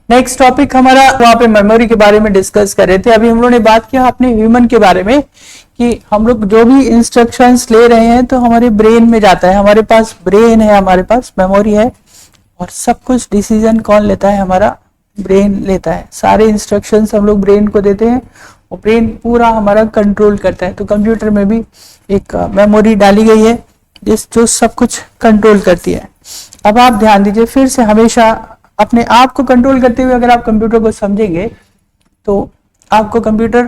Next topic हमारा वहां पे मेमोरी के बारे में डिस्कस कर रहे थे। अभी हम लोगों ने बात किया अपने ह्यूमन के बारे में कि हम लोग जो भी इंस्ट्रक्शंस ले रहे हैं तो हमारे ब्रेन में जाता है। हमारे पास ब्रेन है, हमारे पास मेमोरी है और सब कुछ डिसीजन कौन लेता है? हमारा ब्रेन लेता है। सारे इंस्ट्रक्शंस हम लोग ब्रेन को देते हैं और ब्रेन पूरा हमारा कंट्रोल करता है। तो कंप्यूटर में भी एक मेमोरी डाली गई है जो सब कुछ कंट्रोल करती है। अब आप ध्यान दीजिए, फिर से हमेशा अपने आप को कंट्रोल करते हुए अगर आप कंप्यूटर को समझेंगे तो आपको कंप्यूटर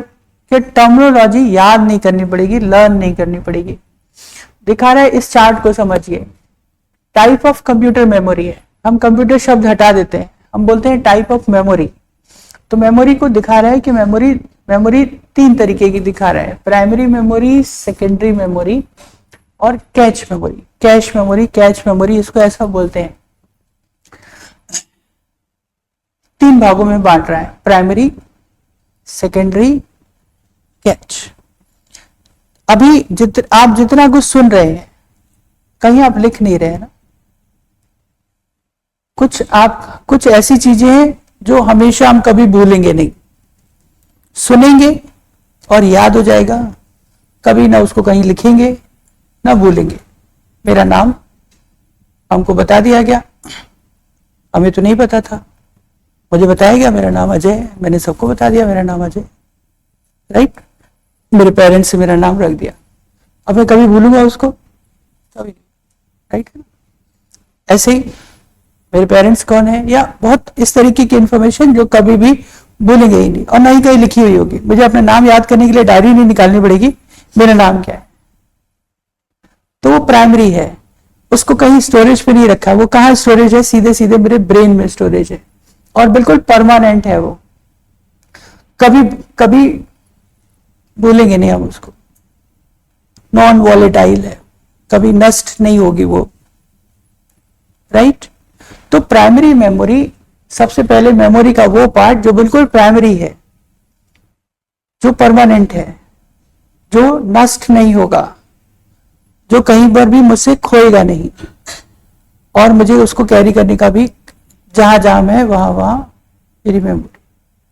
के टर्मिनोलॉजी याद नहीं करनी पड़ेगी, लर्न नहीं करनी पड़ेगी। दिखा रहा है, इस चार्ट को समझिए। टाइप ऑफ कंप्यूटर मेमोरी है। हम कंप्यूटर शब्द हटा देते हैं, हम बोलते हैं टाइप ऑफ मेमोरी। तो मेमोरी को दिखा रहा है कि मेमोरी तीन तरीके की दिखा रहा है, प्राइमरी मेमोरी, सेकेंडरी मेमोरी और कैच मेमोरी। कैच मेमोरी इसको ऐसा बोलते हैं। तीन भागों में बांट रहा है, प्राइमरी, सेकेंडरी, कैच। अभी आप जितना कुछ सुन रहे हैं कहीं आप लिख नहीं रहे हैं ना। कुछ ऐसी चीजें हैं जो हमेशा हम कभी भूलेंगे नहीं। सुनेंगे और याद हो जाएगा, कभी ना उसको कहीं लिखेंगे ना भूलेंगे। मेरा नाम हमको बता दिया गया, हमें तो नहीं पता था, मुझे बताया गया मेरा नाम अजय है, मैंने सबको बता दिया मेरा नाम अजय, राइट। मेरे पेरेंट्स से मेरा नाम रख दिया, अब मैं कभी भूलूंगा उसको? कभी नहीं, राइट। ऐसे ही मेरे पेरेंट्स कौन है या बहुत इस तरीके की इंफॉर्मेशन जो कभी भी भूलेंगे ही नहीं और ना ही कहीं लिखी हुई होगी। मुझे अपना नाम याद करने के लिए डायरी नहीं निकालनी पड़ेगी, मेरा नाम क्या है। तो वो प्राइमरी है, उसको कहीं स्टोरेज पे नहीं रखा। वो कहाँ स्टोरेज है? सीधे सीधे मेरे ब्रेन में स्टोरेज है और बिल्कुल परमानेंट है। वो कभी भूलेंगे नहीं हम उसको। नॉन वॉलेटाइल है, कभी नष्ट नहीं होगी वो, राइट। तो प्राइमरी मेमोरी, सबसे पहले मेमोरी का वो पार्ट जो बिल्कुल प्राइमरी है, जो परमानेंट है, जो नष्ट नहीं होगा, जो कहीं पर भी मुझसे खोएगा नहीं और मुझे उसको कैरी करने का भी जहां जहां मैं वहां मेरी मेमोरी,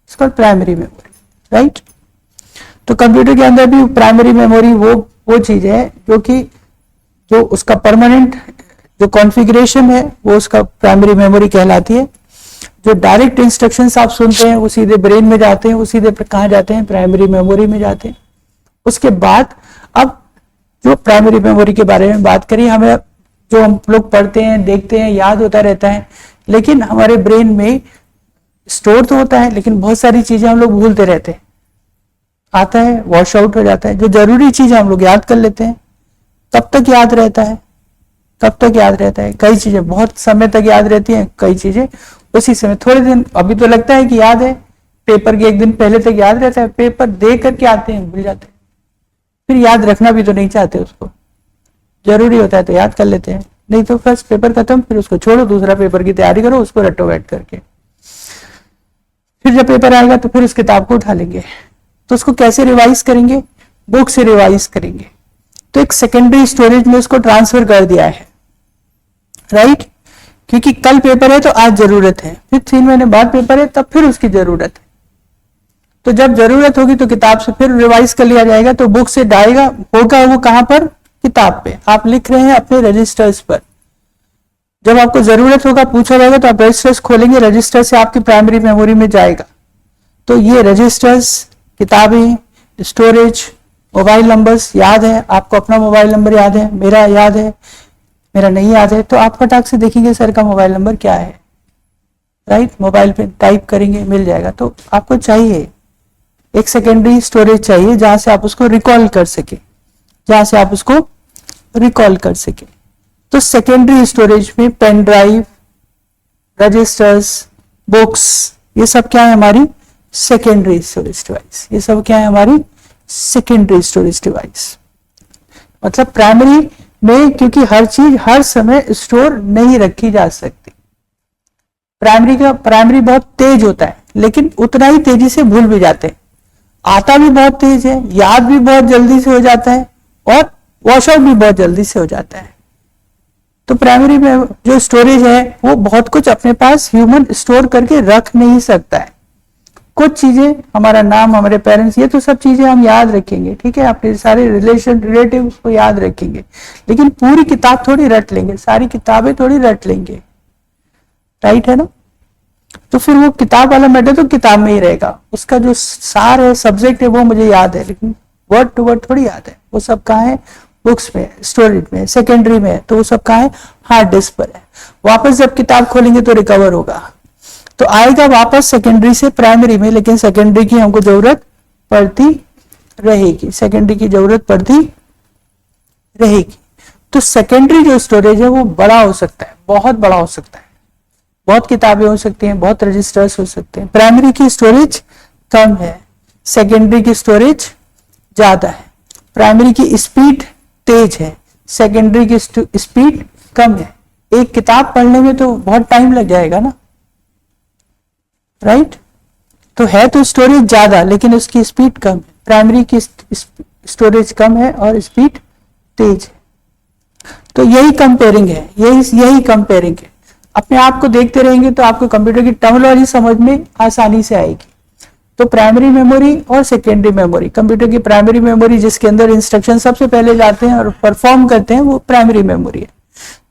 इसका प्राइमरी मेमोरी, राइट। तो कंप्यूटर के अंदर भी प्राइमरी मेमोरी वो चीज है जो उसका परमानेंट जो कॉन्फ़िगरेशन है वो उसका प्राइमरी मेमोरी कहलाती है। जो डायरेक्ट इंस्ट्रक्शंस आप सुनते हैं वो सीधे ब्रेन में जाते हैं, वो सीधे कहाँ जाते हैं? प्राइमरी मेमोरी में जाते हैं। उसके बाद अब जो प्राइमरी मेमोरी के बारे में बात करें, हमें जो हम लोग पढ़ते हैं, देखते हैं, याद होता रहता है, लेकिन हमारे ब्रेन में स्टोर तो होता है लेकिन बहुत सारी चीजें हम लोग भूलते रहते हैं, आता है वॉश आउट हो जाता है। जो जरूरी चीज हम लोग याद कर लेते हैं, कब तक याद रहता है? कई चीजें बहुत समय तक याद रहती हैं, कई चीजें उसी समय थोड़े दिन, अभी तो लगता है कि याद है, पेपर के एक दिन पहले तक याद रहता है, पेपर दे करके आते हैं भूल जाते हैं, फिर याद रखना भी तो नहीं चाहते उसको। जरूरी होता है तो याद कर लेते हैं, नहीं तो फर्स्ट पेपर खत्म, फिर उसको छोड़ो, दूसरा पेपर की तैयारी करो, उसको रटो बैठ करके। फिर जब पेपर आएगा तो फिर उस किताब को उठा लेंगे। तो उसको कैसे रिवाइज करेंगे? बुक से रिवाइज करेंगे। तो एक सेकेंडरी स्टोरेज में उसको ट्रांसफर कर दिया है, राइट। क्योंकि कल पेपर है तो आज जरूरत है, फिर 3 महीने बाद पेपर है तब फिर उसकी जरूरत है। तो जब जरूरत होगी तो किताब से फिर रिवाइज कर लिया जाएगा। तो बुक से डालेगा होगा वो कहां पर? किताब पे। आप लिख रहे हैं अपने रजिस्टर्स पर, जब आपको जरूरत होगा पूछा जाएगा तो आप रजिस्टर्स खोलेंगे, रजिस्टर से आपकी प्राइमरी मेमोरी में जाएगा। तो ये रजिस्टर्स, किताबें, स्टोरेज, मोबाइल नंबर्स याद है आपको, अपना मोबाइल नंबर याद है, मेरा याद है, मेरा नहीं याद है तो आप फटाक से देखेंगे सर का मोबाइल नंबर क्या है, राइट। मोबाइल पे टाइप करेंगे मिल जाएगा। तो आपको चाहिए एक सेकेंडरी स्टोरेज चाहिए जहां से आप उसको रिकॉल कर सके, तो सेकेंडरी स्टोरेज में पेन ड्राइव, रजिस्टर्स, बुक्स, ये सब क्या है? हमारी सेकेंडरी स्टोरेज डिवाइस। ये सब क्या है? हमारी सेकेंडरी स्टोरेज डिवाइस। मतलब प्राइमरी में क्योंकि हर चीज हर समय स्टोर नहीं रखी जा सकती। प्राइमरी बहुत तेज होता है लेकिन उतना ही तेजी से भूल भी जाते हैं। आता भी बहुत तेज है, याद भी बहुत जल्दी से हो जाता है और वॉश आउट भी बहुत जल्दी से हो जाता है। तो प्राइमरी में जो स्टोरेज है वो बहुत कुछ अपने पास ह्यूमन स्टोर करके रख नहीं सकता है। कुछ चीजें, हमारा नाम, हमारे पेरेंट्स, ये तो सब चीजें हम याद रखेंगे, ठीक है, अपने सारे रिलेटिव को याद रखेंगे, लेकिन पूरी किताब थोड़ी रट लेंगे, सारी किताबें थोड़ी रट लेंगे, राइट है ना। तो फिर वो किताब वाला मैटर तो किताब में ही रहेगा, उसका जो सार है, सब्जेक्ट है, वो मुझे याद है, लेकिन वर्ड टू वर्ड थोड़ी याद है। वो सब कहाँ है? बुक्स में, स्टोरेज में, सेकेंडरी में है। तो वो सब कहाँ है? हार्ड डिस्क पर है। वापस जब किताब खोलेंगे तो रिकवर होगा, तो आएगा वापस सेकेंडरी से प्राइमरी में, लेकिन सेकेंडरी की हमको जरूरत पड़ती रहेगी, सेकेंडरी की जरूरत पड़ती रहेगी। तो सेकेंडरी जो स्टोरेज है वो बड़ा हो सकता है, बहुत बड़ा हो सकता है, बहुत किताबें हो सकती हैं, बहुत रजिस्टर्स हो सकते हैं। प्राइमरी की स्टोरेज कम है, सेकेंडरी की स्टोरेज ज्यादा है। प्राइमरी की स्पीड तेज है, सेकेंडरी की स्पीड कम है। एक किताब पढ़ने में तो बहुत टाइम लग जाएगा ना, राइट। तो है तो स्टोरेज ज्यादा, लेकिन उसकी स्पीड कम है। प्राइमरी की स्टोरेज कम है और स्पीड तेज है। तो यही कंपेयरिंग है, यही कंपेयरिंग है। अपने आप को देखते रहेंगे तो आपको कंप्यूटर की टर्मिनोलॉजी समझ में आसानी से आएगी। तो प्राइमरी मेमोरी और सेकेंडरी मेमोरी, कंप्यूटर की प्राइमरी मेमोरी जिसके अंदर इंस्ट्रक्शन सबसे पहले जाते हैं और परफॉर्म करते हैं, वो प्राइमरी मेमोरी है।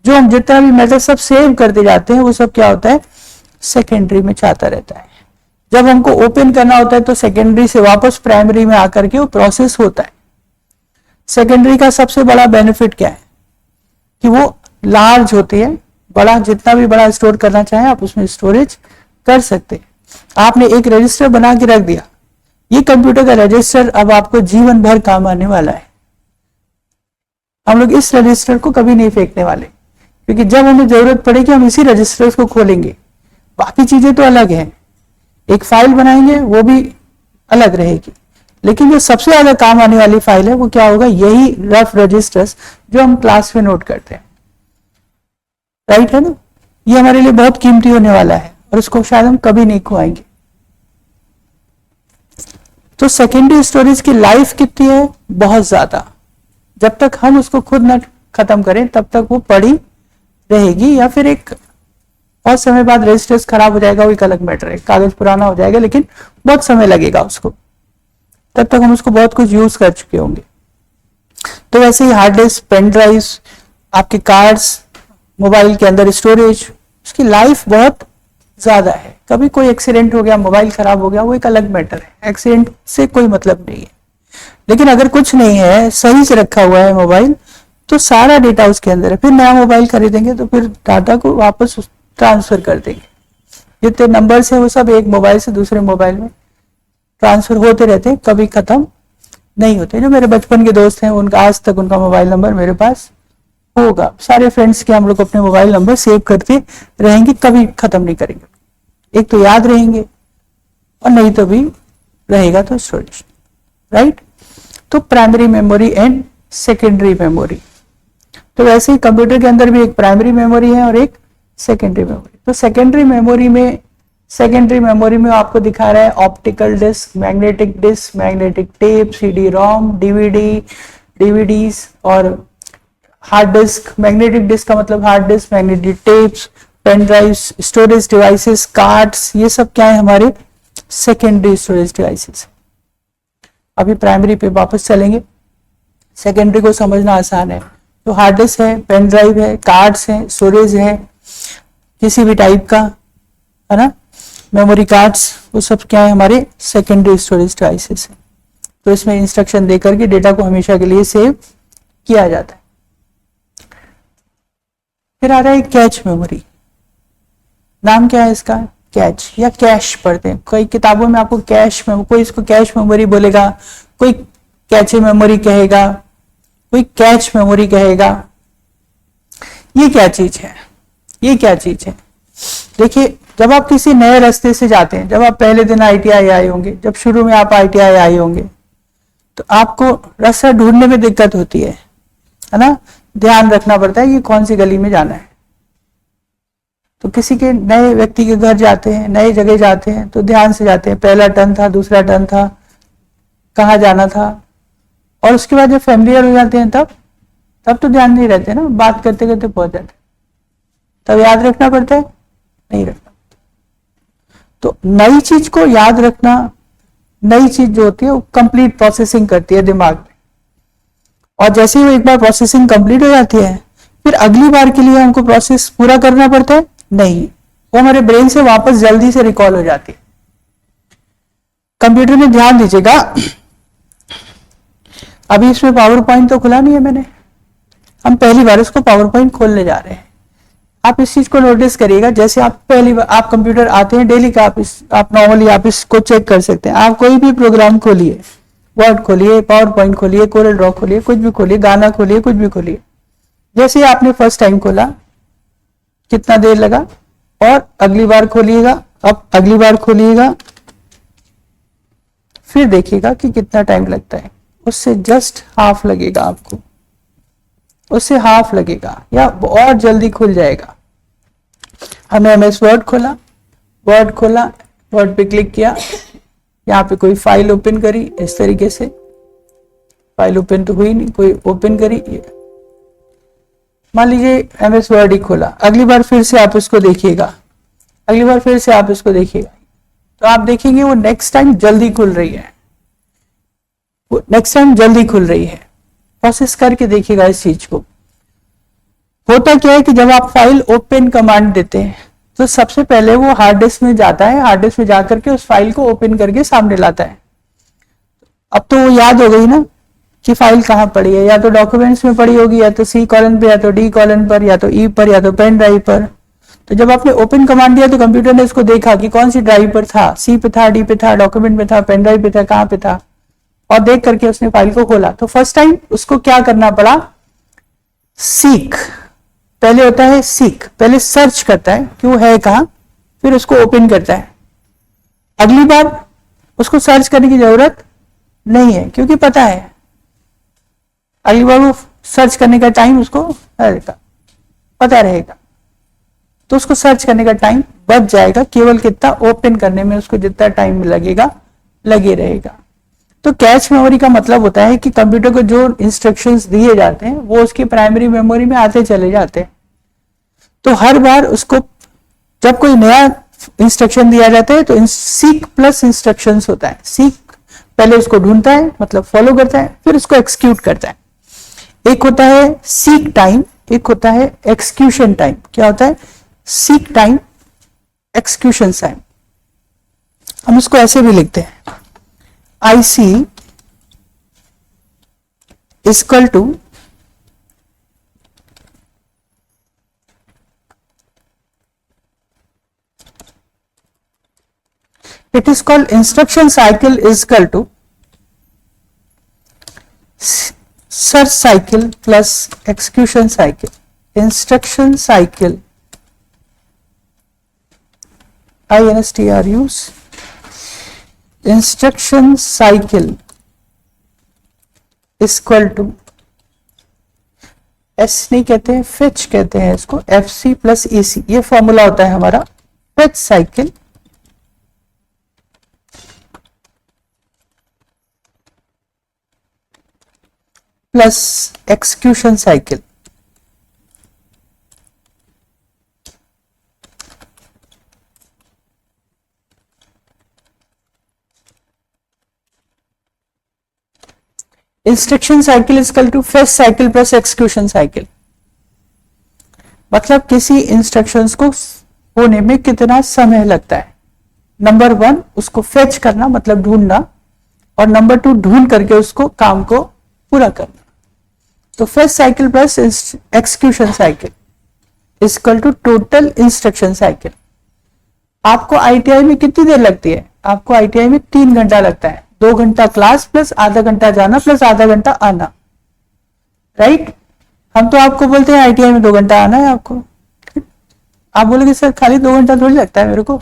जो हम जितना भी मैसेज सब सेव करते जाते हैं वो सब क्या होता है? सेकेंडरी में जाता रहता है। जब हमको ओपन करना होता है तो सेकेंडरी से वापस प्राइमरी में आकर के वो प्रोसेस होता है। सेकेंडरी का सबसे बड़ा बेनिफिट क्या है? कि वो लार्ज होती है, बड़ा, जितना भी बड़ा स्टोर करना चाहे आप उसमें स्टोरेज कर सकते हैं। आपने एक रजिस्टर बना के रख दिया, ये कंप्यूटर का रजिस्टर अब आपको जीवन भर काम आने वाला है। हम लोग इस रजिस्टर को कभी नहीं फेंकने वाले, क्योंकि जब हमें जरूरत पड़ेगी हम इसी रजिस्टर को खोलेंगे। बाकी चीजें तो अलग हैं, एक फाइल बनाएंगे वो भी अलग रहेगी, लेकिन जो सबसे ज्यादा काम आने वाली फाइल है वो क्या होगा? यही रफ रजिस्टर्स जो हम क्लास में नोट करते हैं, राइट है ना। ये हमारे लिए बहुत कीमती होने वाला है और उसको शायद हम कभी नहीं खोएंगे। तो सेकेंडरी स्टोरेज की लाइफ कितनी है? बहुत ज्यादा। जब तक हम उसको खुद न खत्म करें तब तक वो पड़ी रहेगी, या फिर एक बहुत समय बाद रजिस्टर्स खराब हो जाएगा, वो एक अलग मैटर है, कागज पुराना हो जाएगा, लेकिन बहुत समय लगेगा उसको, तब तक हम उसको बहुत कुछ यूज कर चुके होंगे। तो वैसे ही हार्ड डिस्क, पेन ड्राइव, आपके कार्ड्स, मोबाइल के अंदर स्टोरेज, उसकी लाइफ बहुत ज्यादा है। कभी कोई एक्सीडेंट हो गया, मोबाइल खराब हो गया, वो एक अलग मैटर है, एक्सीडेंट से कोई मतलब नहीं है। लेकिन अगर कुछ नहीं है, सही से रखा हुआ है मोबाइल, तो सारा डेटा उसके अंदर है। फिर नया मोबाइल खरीदेंगे तो फिर डाटा को वापस ट्रांसफर कर देंगे। जितने नंबर्स है वो सब एक मोबाइल से दूसरे मोबाइल में ट्रांसफर होते रहते हैं, कभी खत्म नहीं होते। जो मेरे बचपन के दोस्त हैं उनका आज तक उनका मोबाइल नंबर मेरे पास होगा। सारे फ्रेंड्स के हम लोग अपने मोबाइल नंबर सेव करते रहेंगे, कभी खत्म नहीं करेंगे। एक तो याद रहेंगे और नहीं तो भी रहेगा तो स्टोरेज, राइट। तो primary memory and secondary memory. तो वैसे ही कंप्यूटर के अंदर भी एक प्राइमरी मेमोरी है और एक सेकेंडरी मेमोरी। तो सेकेंडरी मेमोरी में आपको दिखा रहा है optical disk, magnetic disk, magnetic tape, CD ROM, DVDs और हार्ड डिस्क। मैग्नेटिक डिस्क का मतलब hard disk, magnetic tapes, pen drive, storage devices, cards, ये सब क्या है? हमारे सेकेंडरी स्टोरेज डिवाइसेस। अभी प्राइमरी पे वापस चलेंगे। सेकेंडरी को समझना आसान है। तो हार्ड डिस्क है, पेन ड्राइव है, कार्ड्स है, स्टोरेज है किसी भी टाइप का, है ना, मेमोरी कार्ड्स, वो सब क्या है? हमारे सेकेंडरी स्टोरेज डिवाइसेस है। तो इसमें इंस्ट्रक्शन देकर के डेटा को हमेशा के लिए सेव किया जाता है। फिर आ रहा है कैच मेमोरी। नाम क्या है इसका? कैच या कैश पढ़ते हैं। कई किताबों में आपको कैश मेमोरी, कोई इसको कैश मेमोरी बोलेगा, कोई कैचे मेमोरी कहेगा, कोई कैच मेमोरी कहेगा। ये क्या चीज है? ये क्या चीज है? देखिए, जब आप किसी नए रास्ते से जाते हैं, जब आप पहले दिन आईटीआई आए होंगे, जब शुरू में आप आईटीआई आए होंगे, तो आपको रास्ता ढूंढने में दिक्कत होती है ना। ध्यान रखना पड़ता है कि कौन सी गली में जाना है। तो किसी के नए व्यक्ति के घर जाते हैं, नए जगह जाते हैं, तो ध्यान से जाते हैं, पहला टर्न था, दूसरा टर्न था, कहाँ जाना था। और उसके बाद जब फैमिलियर हो जाते हैं तब तो ध्यान नहीं रहते ना, बात करते करते पहुंच जाते हैं। तब याद रखना पड़ता है, नहीं रखना। तो नई चीज को याद रखना, नई चीज जो होती है वो कंप्लीट प्रोसेसिंग करती है दिमाग में, और जैसे ही वो एक बार प्रोसेसिंग कंप्लीट हो जाती है, फिर अगली बार के लिए हमको प्रोसेस पूरा करना पड़ता है नहीं, वो हमारे ब्रेन से वापस जल्दी से रिकॉल हो जाती है। कंप्यूटर में ध्यान दीजिएगा, अभी इसमें पावर पॉइंट तो खुला नहीं है मैंने, हम पहली बार इसको पावर पॉइंट खोलने जा रहे हैं। आप इस चीज को नोटिस करिएगा, जैसे आप पहली बार आप कंप्यूटर आते हैं डेली का, आप नॉर्मली आप इसको चेक कर सकते हैं। आप कोई भी प्रोग्राम खोलिए, वर्ड खोलिए, पावर पॉइंट खोलिए, कोरल ड्रॉ खोलिए, कुछ भी खोलिए, गाना खोलिए, कुछ भी खोलिए, जैसे आपने फर्स्ट टाइम खोला कितना देर लगा, और अगली बार खोलिएगा, अब अगली बार खोलिएगा, फिर देखिएगा कि कितना टाइम लगता है। उससे जस्ट हाफ लगेगा आपको, उससे हाफ लगेगा या और जल्दी खुल जाएगा। हमने एमएस वर्ड खोला, वर्ड पे क्लिक किया, यहाँ पे कोई फाइल ओपन करी, इस तरीके से फाइल ओपन तो हुई नहीं, कोई ओपन करी, मान लीजिए एमएस वर्ड ही खोला, अगली बार फिर से आप इसको देखिएगा, अगली बार फिर से आप इसको देखिएगा, तो आप देखेंगे वो नेक्स्ट टाइम जल्दी खुल रही है, वो नेक्स्ट टाइम जल्दी खुल रही है। प्रोसेस करके देखिएगा इस चीज को। होता क्या है कि जब आप फाइल ओपन कमांड देते हैं तो सबसे पहले वो हार्ड डिस्क में जाता है, हार्ड डिस्क में जाकर के उस फाइल को ओपन करके सामने लाता है। अब तो वो याद हो गई ना कि फाइल कहाँ पड़ी है, या तो डॉक्यूमेंट्स में पड़ी होगी, या तो सी कॉलन पे, या तो डी कॉलन पर, या तो ई पर, या तो पेन ड्राइव पर। तो जब आपने ओपन कमांड दिया तो कंप्यूटर ने इसको देखा कि कौन सी ड्राइव पर था, सी पे था, डी पे था, डॉक्यूमेंट में था, पेन ड्राइव पे था, कहाँ पे था, और देख करके उसने फाइल को खोला। तो फर्स्ट टाइम उसको क्या करना पड़ा, सीक, पहले होता है सीक, पहले सर्च करता है कि वो है कहां, फिर उसको ओपन करता है। अगली बार उसको सर्च करने की जरूरत नहीं है क्योंकि पता है, अगली बार वो सर्च करने का टाइम उसको पता रहेगा, तो उसको सर्च करने का टाइम बच जाएगा, केवल कितना ओपन करने में उसको जितना टाइम लगेगा लगे रहेगा। तो कैश मेमोरी का मतलब होता है कि कंप्यूटर को जो इंस्ट्रक्शंस दिए जाते हैं वो उसकी प्राइमरी मेमोरी में आते चले जाते हैं। तो हर बार उसको जब कोई नया इंस्ट्रक्शन दिया जाता है तो सीक प्लस इंस्ट्रक्शंस होता है। सीक पहले उसको ढूंढता है, मतलब फॉलो करता है, फिर उसको एक्सिक्यूट करता है। एक होता है सीक टाइम, एक होता है एक्सक्यूशन टाइम। क्या होता है सीक टाइम, एक्सक्यूशन टाइम? हम इसको ऐसे भी लिखते हैं, IC equal to it is called instruction cycle is equal to search cycle plus execution cycle. Instruction cycle, INSTRUs, instruction cycle is equal to S नहीं कहते हैं, fetch कहते हैं इसको, FC plus EC। ये फॉर्मूला होता है हमारा fetch cycle plus execution cycle. Instruction cycle is equal to first cycle plus execution cycle. मतलब किसी इंस्ट्रक्शंस को होने में कितना समय लगता है। नंबर 1 उसको फेच करना, मतलब ढूंढना, और नंबर 2 ढूंढ करके उसको काम को पूरा करना। तो first cycle plus execution cycle is equal to total instruction cycle. आपको ITI में कितनी देर लगती है? आपको ITI में 3 घंटा लगता है। 2 घंटा क्लास प्लस आधा घंटा जाना प्लस आधा घंटा आना, राइट? हम तो आपको बोलते हैं ITI में 2 घंटा आना है आपको। आप बोलोगे सर खाली 2 घंटा थोड़ी लगता है मेरे को,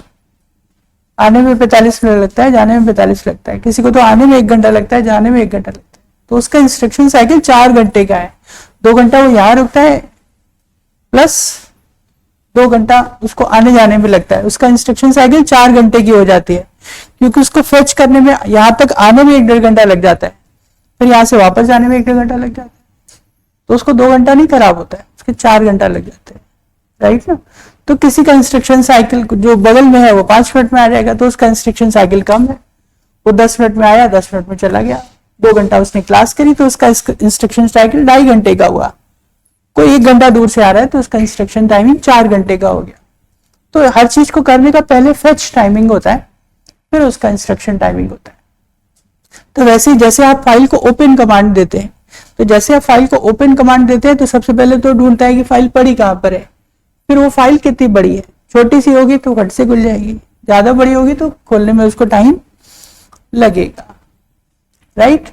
आने में 45 मिनट लगता है, जाने में 45 लगता है। किसी को तो आने में 1 घंटा लगता है, जाने में 1 घंटा लगता है। तो उसका इंस्ट्रक्शन साइकिल 4 घंटे का है। 2 घंटा वो यहां रुकता है प्लस 2 घंटा उसको आने जाने में लगता है। उसका इंस्ट्रक्शन साइकिल 4 घंटे की हो जाती है, क्योंकि उसको फेच करने में यहां तक आने में 1-1.5 घंटा लग जाता है, फिर यहां से वापस जाने में 1-1.5 घंटा लग जाता है। तो उसको 2 घंटा नहीं खराब होता है, उसके 4 घंटा लग जाते हैं, राइट ना। तो किसी का इंस्ट्रक्शन साइकिल जो बगल में है वो 5 मिनट में आ जाएगा, तो उसका इंस्ट्रक्शन साइकिल कम है, वो 10 मिनट में आया, 10 मिनट में चला गया। 2 घंटा उसने क्लास करी तो उसका इंस्ट्रक्शन साइकिल 2.5 घंटे का हुआ। कोई 1 घंटा दूर से आ रहा है तो उसका इंस्ट्रक्शन टाइमिंग 4 घंटे का हो गया। तो हर चीज को करने का पहले फेच टाइमिंग होता है, फिर उसका इंस्ट्रक्शन टाइमिंग होता है। तो वैसे ही जैसे आप फाइल को ओपन कमांड देते हैं, तो जैसे आप फाइल को ओपन कमांड देते हैं तो सबसे पहले तो ढूंढता है कि फाइल पड़ी कहां पर है, फिर वो फाइल कितनी बड़ी है, छोटी सी होगी तो फट से खुल जाएगी, ज्यादा बड़ी होगी तो खोलने में उसको टाइम लगेगा, राइट।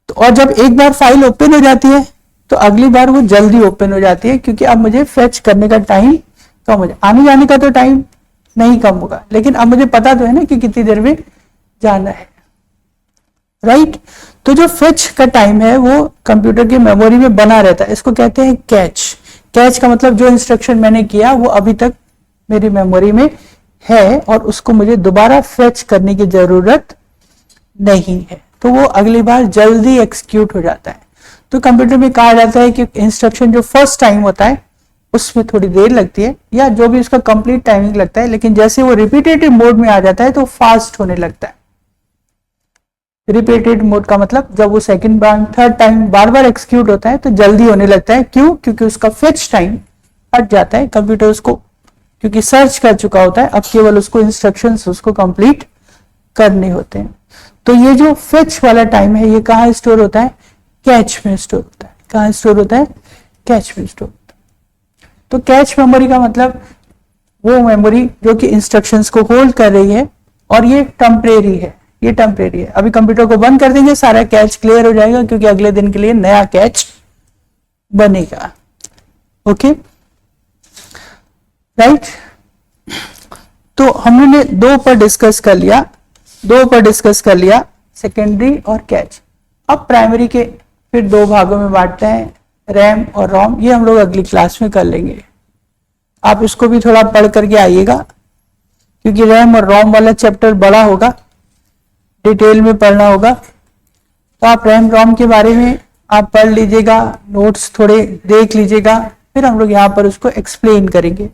तो और जब एक बार फाइल ओपन हो जाती है तो अगली बार वो जल्दी ओपन हो जाती है, क्योंकि अब मुझे फेच करने का टाइम कम हो जाए। आने जाने का तो टाइम नहीं कम होगा, लेकिन अब मुझे पता तो है ना कि कितनी देर में जाना है, राइट। तो जो फेच का टाइम है वो कंप्यूटर की मेमोरी में बना रहता है, इसको कहते हैं कैच। कैच का मतलब जो इंस्ट्रक्शन मैंने किया वो अभी तक मेरी मेमोरी में है और उसको मुझे दोबारा फेच करने की जरूरत नहीं है, तो वो अगली बार जल्दी एक्सिक्यूट हो जाता है। तो कंप्यूटर में कहा जाता है कि इंस्ट्रक्शन जो फर्स्ट टाइम होता है उसमें थोड़ी देर लगती है या जो भी उसका कंप्लीट टाइमिंग लगता है, लेकिन जैसे वो रिपीटेटिव मोड में आ जाता है तो फास्ट होने लगता है। रिपीटेड मोड का मतलब जब वो सेकंड बार थर्ड टाइम बार बार एक्सिक्यूट होता है तो जल्दी होने लगता है। क्यों? क्योंकि उसका फेच टाइम हट जाता है, कंप्यूटर उसको क्योंकि सर्च कर चुका होता है, अब केवल उसको इंस्ट्रक्शंस उसको कंप्लीट करने होते हैं। तो ये जो फेच वाला टाइम है ये कहाँ स्टोर होता है? कैच में स्टोर होता है। कहाँ स्टोर होता है? कैच में स्टोर होता है। तो कैच मेमोरी का मतलब वो मेमोरी जो कि इंस्ट्रक्शंस को होल्ड कर रही है, और ये टेम्परेरी है, ये टेम्परेरी है। अभी कंप्यूटर को बंद कर देंगे, सारा कैच क्लियर हो जाएगा, क्योंकि अगले दिन के लिए नया कैच बनेगा। Okay, right. तो हमने दो पर डिस्कस कर लिया, सेकेंडरी और कैच। अब प्राइमरी के फिर 2 भागों में बांटते हैं, रैम और रोम। ये हम लोग अगली क्लास में कर लेंगे। आप इसको भी थोड़ा पढ़ करके आइएगा, क्योंकि रैम और रोम वाला चैप्टर बड़ा होगा, डिटेल में पढ़ना होगा। तो आप रैम रोम के बारे में आप पढ़ लीजिएगा, नोट्स थोड़े देख लीजिएगा, फिर हम लोग यहाँ पर उसको एक्सप्लेन करेंगे।